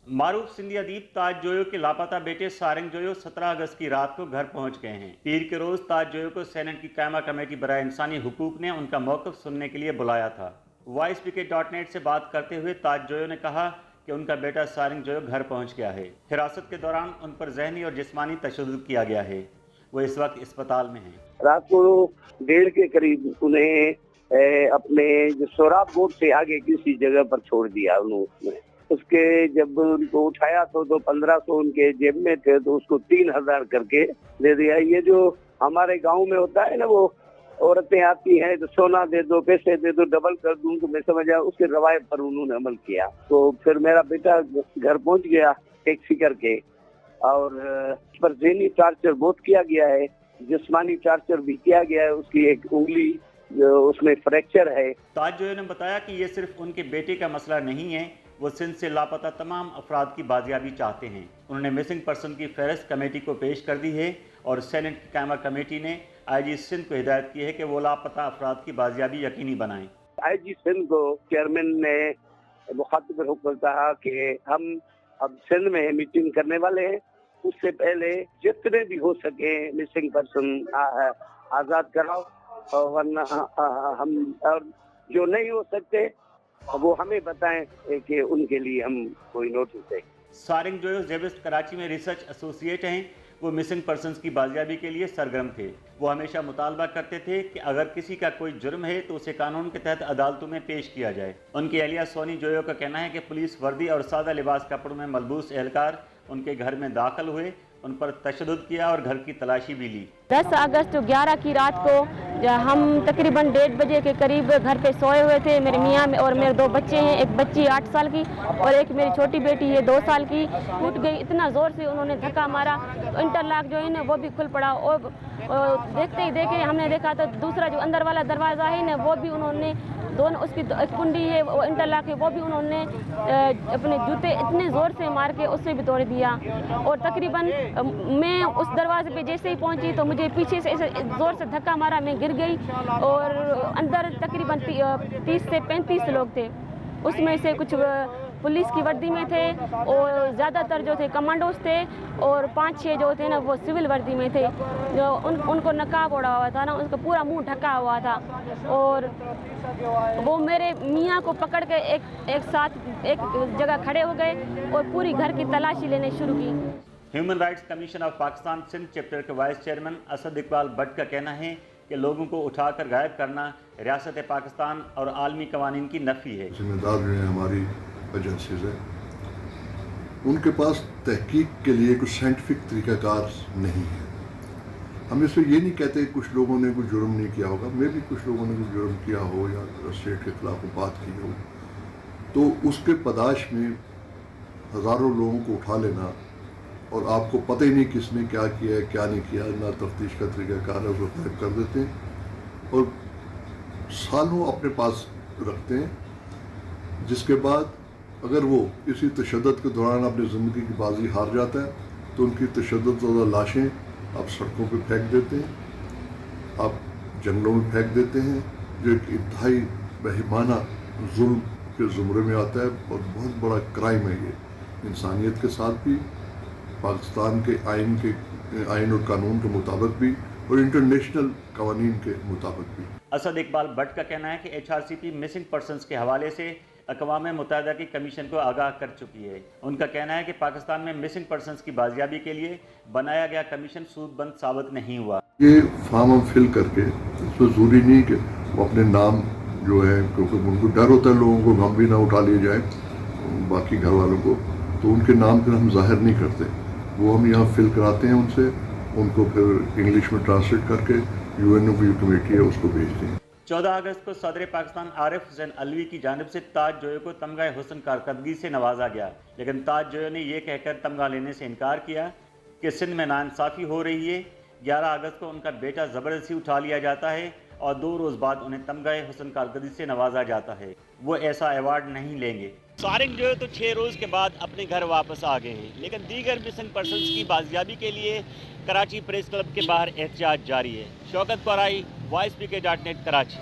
मारूफ सिंधी अदीब ताज जोयो के लापता बेटे सारंग जोयो 17 अगस्त की रात को घर पहुंच गए हैं। पीर के रोज ताज जोयो को सेनेट की कायमा कमेटी बराए इंसानी हुकूक ने उनका मौक़िफ़ सुनने के लिए बुलाया था। voicepicket.net से बात करते हुए ताज जोयो ने कहा कि उनका बेटा सारंग जोयो घर पहुंच गया है। हिरासत के दौरान उन पर ज़हनी और जिस्मानी तशद्दुद किया गया है। वो इस वक्त अस्पताल में हैं। रात को 1:30 के करीब उन्हें अपने जो सोराब बोर्ड से आगे किसी जगह पर छोड़ दिया उन्होंने। उसके जब उनको उठाया तो 1500 उनके जेब में थे, तो उसको 3000 करके दे दिया। ये जो हमारे गांव में होता है ना, वो औरतें आती हैं तो सोना दे दो, पैसे दे दो, डबल कर दूं, तो मैं समझा उसके रवायत पर उन्होंने अमल किया। तो फिर मेरा बेटा घर पहुंच गया टैक्सी करके, और उस पर ज़हनी टार्चर बहुत किया गया है, जिस्मानी टार्चर भी किया गया है। उसकी एक उंगली उसमें फ्रैक्चर है। ताज जोयो ने बताया कि ये सिर्फ उनके बेटे का मसला नहीं है, वो सिंध से लापता तमाम अफराद की बाजियाबी चाहते हैं। उन्होंने मिसिंग पर्सन की फहरिस्त कमेटी को पेश कर दी है और सेनेट की कायमा कमेटी ने IG सिंध को हिदायत की है कि वो लापता अफराद की बाजियाबी यकीनी बनाएं। IG सिंध को चेयरमैन ने मुखातिब होकर कहा कि हम अब सिंध में मीटिंग करने वाले हैं, उससे पहले जितने भी हो सके मिसिंग पर्सन आज़ाद कराओ, और वरना हम, और जो नहीं हो सकते वो हमें बताएं कि उनके लिए हम कोई नोटिस दें। सारंग जोयो जेबिस्ट कराची में रिसर्च एसोसिएट हैं। वो मिसिंग पर्सन्स की बाजियाबी के लिए सरगर्म थे। वो हमेशा मुतालबा करते थे कि अगर किसी का कोई जुर्म है तो उसे कानून के तहत अदालतों में पेश किया जाए। उनकी अहलिया सोनी जोयो का कहना है कि पुलिस वर्दी और सादा लिबास कपड़ों में मलबूस एहलकार उनके घर में दाखिल हुए, उन पर तशद्दुद किया और घर की तलाशी भी ली। 10 अगस्त 11 की रात को हम तकरीबन 1:30 बजे के करीब घर पे सोए हुए थे। मेरे मियाँ और मेरे 2 बच्चे हैं, एक बच्ची 8 साल की और एक मेरी छोटी बेटी है 2 साल की। टूट गई, इतना ज़ोर से उन्होंने धक्का मारा, इंटरलॉक जो है ना वो भी खुल पड़ा, और देखते ही देखे हमने देखा तो दूसरा जो अंदर वाला दरवाज़ा है ना, वो भी उन्होंने दोनों, उसकी कुंडी है वो इंटरलॉक है, वो भी उन्होंने अपने जूते इतने ज़ोर से मार के उससे भी तोड़ दिया। और तकरीबन मैं उस दरवाजे पे जैसे ही पहुंची तो मुझे पीछे से ऐसे ज़ोर से धक्का मारा, मैं गिर गई। और अंदर तकरीबन 30 से 35 लोग थे, उसमें से कुछ पुलिस की वर्दी में थे और ज़्यादातर जो थे कमांडोज थे, और 5-6 जो थे ना वो सिविल वर्दी में थे। जो उनको नकाब ओढ़ा हुआ था ना, उसका पूरा मुंह ढका हुआ था, और वो मेरे मियाँ को पकड़ के एक साथ एक जगह खड़े हो गए और पूरी घर की तलाशी लेने शुरू की। Human rights commission of Pakistan Sindh chapter के वाइस चेयरमैन असद इकबाल भट्ट का कहना है कि लोगों को उठाकर गायब करना रियासत पाकिस्तान और आलमी कवानीन की नफ़ी है। जिम्मेदार जो हैं हमारी एजेंसीज हैं, उनके पास तहकीक के लिए कुछ साइंटिफिक तरीक़ाकार नहीं है। हम इसमें ये नहीं कहते कुछ लोगों ने कुछ जुर्म नहीं किया होगा, मे भी कुछ लोगों ने कुछ जुर्म किया हो या स्टेट के खिलाफ बात की हो, तो उसके पदाश में हज़ारों लोगों को उठा लेना और आपको पता ही नहीं किसने क्या किया है क्या नहीं किया, ना तफ्तीश का तरीक़ाकार है, उसको गायब कर देते हैं और सालों अपने पास रखते हैं। जिसके बाद अगर वो इसी तशद्दुद के दौरान अपनी ज़िंदगी की बाजी हार जाता है तो उनकी तशद्दुद लाशें आप सड़कों पे फेंक देते हैं, आप जंगलों में फेंक देते हैं, जो एक इंतहाई बेईमाना जुल्म के ज़ुमरे में आता है और बहुत बड़ा क्राइम है ये, इंसानियत के साथ भी, पाकिस्तान के आइन और कानून के मुताबिक भी और इंटरनेशनल कवानीन के मुताबिक भी। असद इकबाल भट्ट का कहना है कि HRCP मिसिंग पर्सन्स के हवाले से अक़वाम मुत्तहिदा की कमीशन को आगाह कर चुकी है। उनका कहना है कि पाकिस्तान में मिसिंग पर्सन्स की बाजियाबी के लिए बनाया गया कमीशन सूदबंद साबित नहीं हुआ। ये फॉर्म हम फिल करके, इसमें ज़रूरी नहीं कि वो अपने नाम जो है, क्योंकि उनको डर होता है लोगों को गम भी ना उठा लिए जाए बाकी घर वालों को, तो उनके नाम फिर हम जाहिर नहीं करते, वो हम यहाँ फिल कराते हैं उनसे, उनको फिर इंग्लिश में ट्रांसलेट करके UNO की कमेटी है उसको भेजते हैं। 14 अगस्त को सदर पाकिस्तान आरिफ हुसैन अलवी की जानिब से ताज जोयो को तमगा हुस्न कारकर्दगी से नवाजा गया, लेकिन ताज जोयो ने यह कहकर तमगा लेने से इनकार किया कि सिंध में नाइंसाफ़ी हो रही है। 11 अगस्त को उनका बेटा ज़बरदस्ती उठा लिया जाता है और 2 रोज़ बाद उन्हें तमगा हुस्न कारकर्दगी से नवाजा जाता है। वो ऐसा अवार्ड नहीं लेंगे। सारंग जो है तो 6 रोज़ के बाद अपने घर वापस आ गए हैं, लेकिन दीगर मिसिंग पर्सन्स की बाजियाबी के लिए कराची प्रेस क्लब के बाहर एहतजाज जारी है। शौकत क़ुराई, voicepicket.net, कराची।